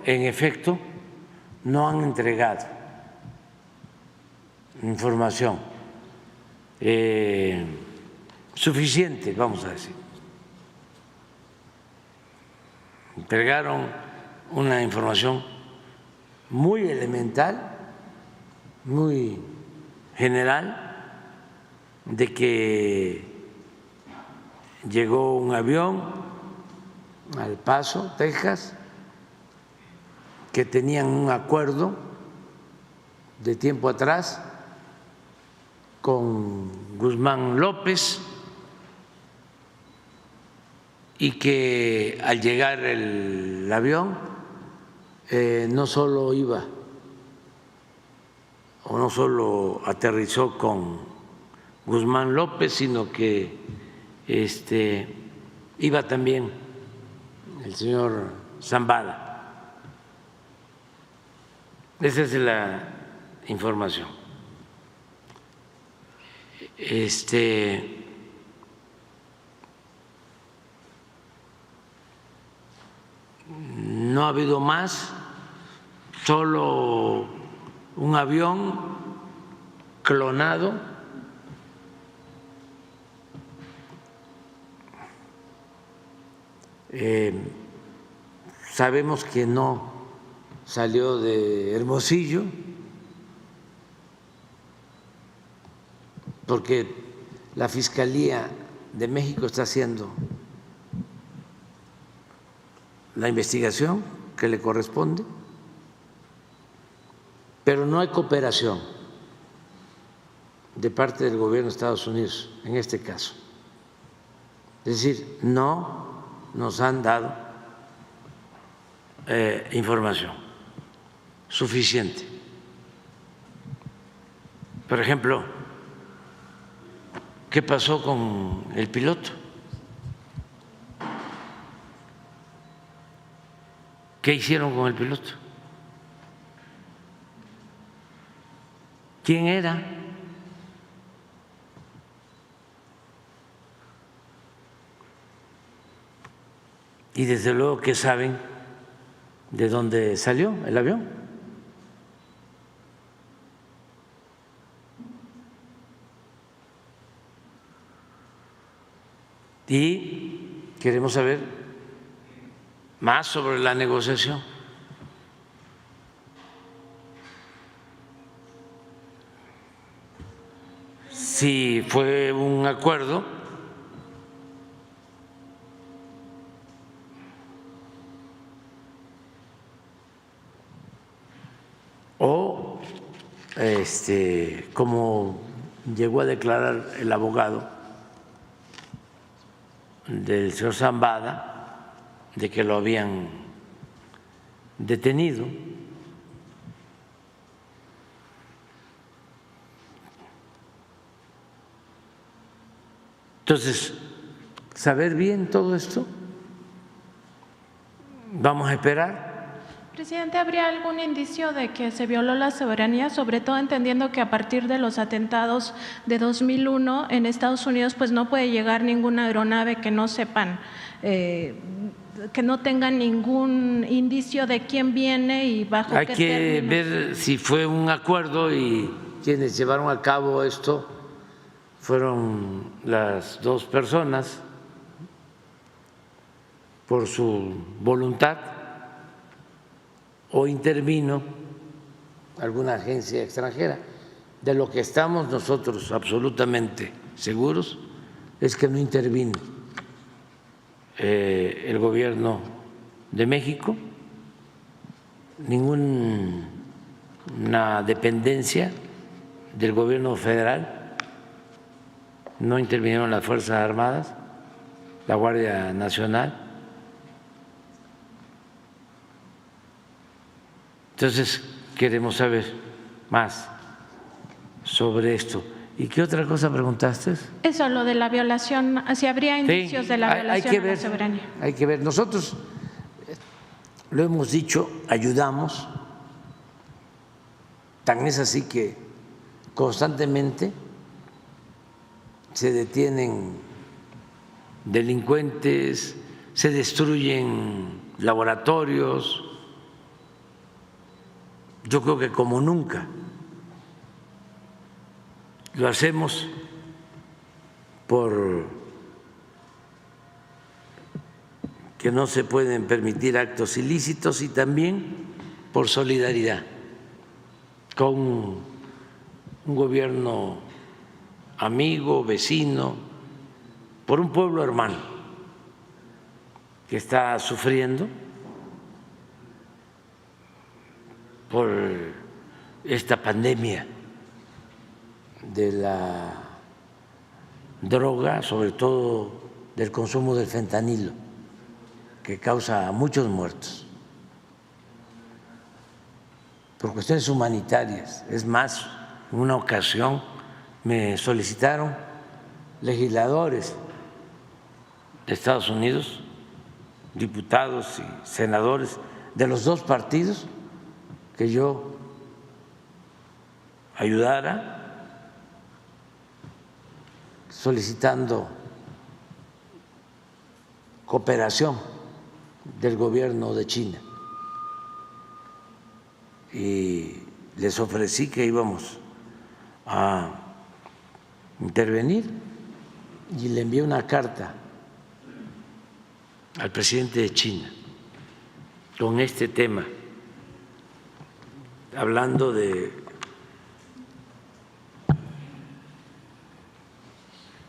En efecto, no han entregado información suficiente, vamos a decir. Entregaron una información muy elemental, muy general, de que llegó un avión a El Paso, Texas, que tenían un acuerdo de tiempo atrás con Guzmán López y que al llegar el avión no solo iba o no solo aterrizó con Guzmán López, sino que iba también el señor Zambada. Esa es la información. No ha habido más, solo un avión clonado sabemos que no salió de Hermosillo, porque la Fiscalía de México está haciendo la investigación que le corresponde, pero no hay cooperación de parte del gobierno de Estados Unidos en este caso. Es decir, no nos han dado información suficiente. Por ejemplo, ¿qué pasó con el piloto? ¿Qué hicieron con el piloto? ¿Quién era? Y desde luego que saben de dónde salió el avión. Y queremos saber más sobre la negociación. Si fue un acuerdo o como llegó a declarar el abogado del señor Zambada, de que lo habían detenido. Entonces, saber bien todo esto, vamos a esperar. Presidente, ¿habría algún indicio de que se violó la soberanía, sobre todo entendiendo que a partir de los atentados de 2001 en Estados Unidos pues no puede llegar ninguna aeronave que no sepan, que no tengan ningún indicio de quién viene y bajo Hay qué que términos? ver si fue un acuerdo y quienes llevaron a cabo esto fueron las dos personas por su voluntad o intervino alguna agencia extranjera. De lo que estamos nosotros absolutamente seguros es que no intervino el gobierno de México, ninguna dependencia del gobierno federal, no intervinieron las Fuerzas Armadas, la Guardia Nacional. Entonces, queremos saber más sobre esto. ¿Y qué otra cosa preguntaste? Eso, lo de la violación, si habría indicios de la violación a la soberanía. Hay que ver. Nosotros lo hemos dicho, ayudamos, tan es así que constantemente se detienen delincuentes, se destruyen laboratorios, yo creo que como nunca. Lo hacemos por que no se pueden permitir actos ilícitos y también por solidaridad con un gobierno amigo, vecino, por un pueblo hermano que está sufriendo por esta pandemia de la droga, sobre todo del consumo del fentanilo, que causa muchos muertos por cuestiones humanitarias. Es más, en una ocasión me solicitaron legisladores de Estados Unidos, diputados y senadores de los dos partidos, que yo ayudara solicitando cooperación del gobierno de China, y les ofrecí que íbamos a intervenir y le envié una carta al presidente de China con este tema, hablando de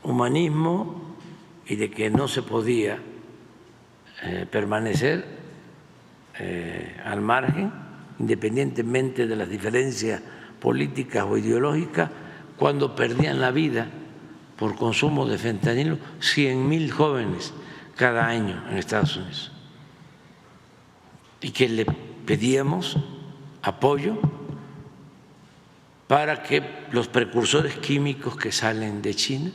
humanismo y de que no se podía permanecer al margen, independientemente de las diferencias políticas o ideológicas, cuando perdían la vida por consumo de fentanilo 100,000 jóvenes cada año en Estados Unidos, y que le pedíamos apoyo para que los precursores químicos que salen de China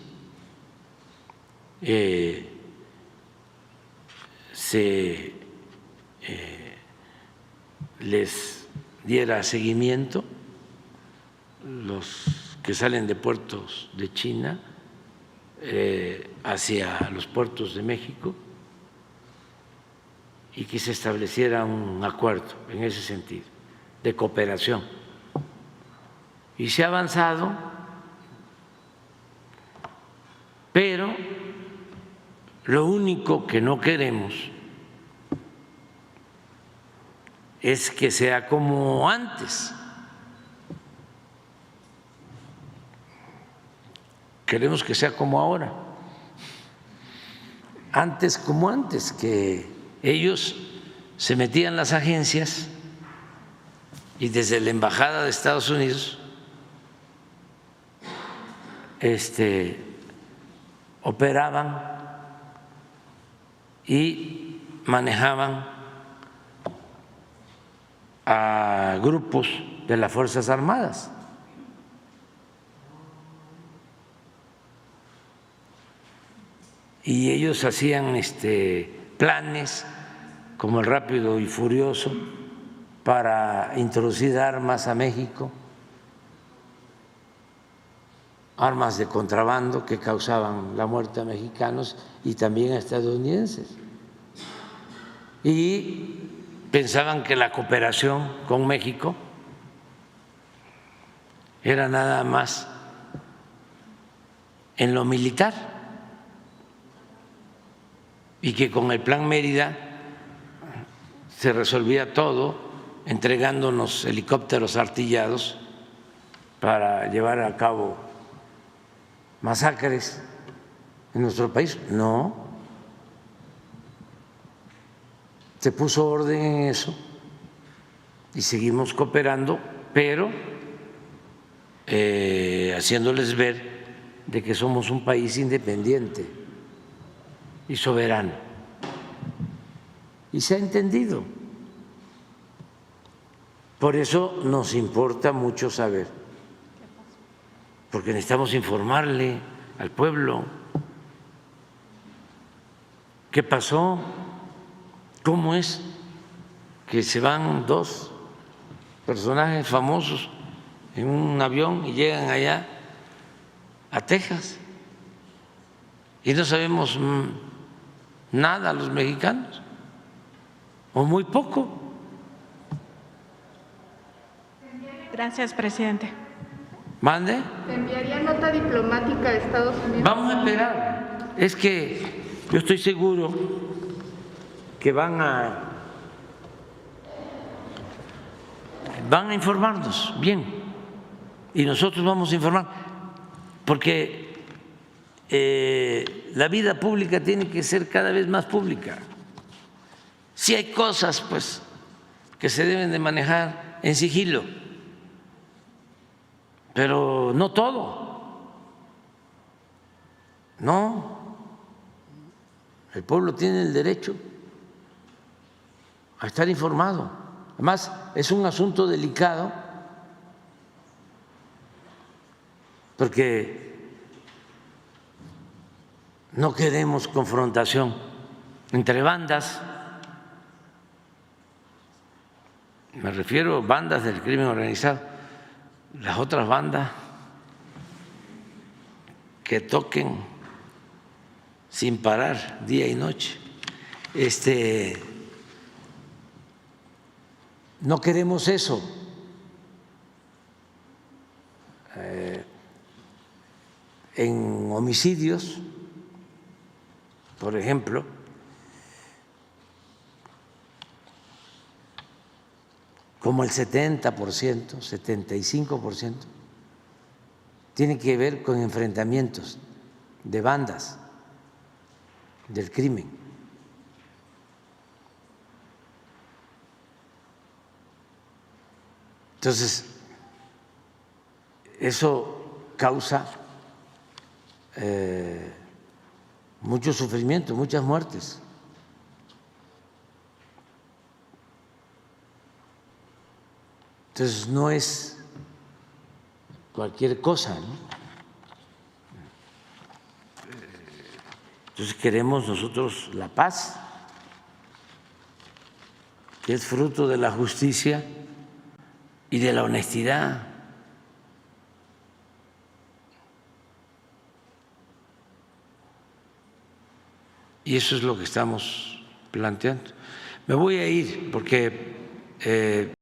les diera seguimiento, los que salen de puertos de China hacia los puertos de México, y que se estableciera un acuerdo en ese sentido de cooperación. Y se ha avanzado, pero lo único que no queremos es que sea como antes. Queremos que sea como ahora. Antes, como antes, que ellos se metían en las agencias y desde la Embajada de Estados Unidos operaban y manejaban a grupos de las Fuerzas Armadas. Y ellos hacían planes como el Rápido y Furioso para introducir armas a México, armas de contrabando que causaban la muerte a mexicanos y también a estadounidenses. Y pensaban que la cooperación con México era nada más en lo militar, y que con el Plan Mérida se resolvía todo entregándonos helicópteros artillados para llevar a cabo masacres en nuestro país. No, se puso orden en eso y seguimos cooperando, pero haciéndoles ver de que somos un país independiente y soberano. Y se ha entendido. Por eso nos importa mucho saber, porque necesitamos informarle al pueblo qué pasó, cómo es que se van dos personajes famosos en un avión y llegan allá a Texas y no sabemos nada los mexicanos, o muy poco. Gracias, presidente. ¿Mande? ¿Te enviaría nota diplomática a Estados Unidos? Vamos a esperar. Es que yo estoy seguro que van a informarnos bien y nosotros vamos a informar, porque la vida pública tiene que ser cada vez más pública. Sí hay cosas, pues, que se deben de manejar en sigilo, pero no todo. No, el pueblo tiene el derecho a estar informado. Además, es un asunto delicado porque no queremos confrontación entre bandas. Me refiero a bandas del crimen organizado. Las otras bandas que toquen sin parar día y noche. No queremos eso. En homicidios, por ejemplo, como el 70%, 75%, tiene que ver con enfrentamientos de bandas del crimen. Entonces, eso causa mucho sufrimiento, muchas muertes. Entonces, no es cualquier cosa, ¿no? Entonces, queremos nosotros la paz, que es fruto de la justicia y de la honestidad. Y eso es lo que estamos planteando. Me voy a ir porque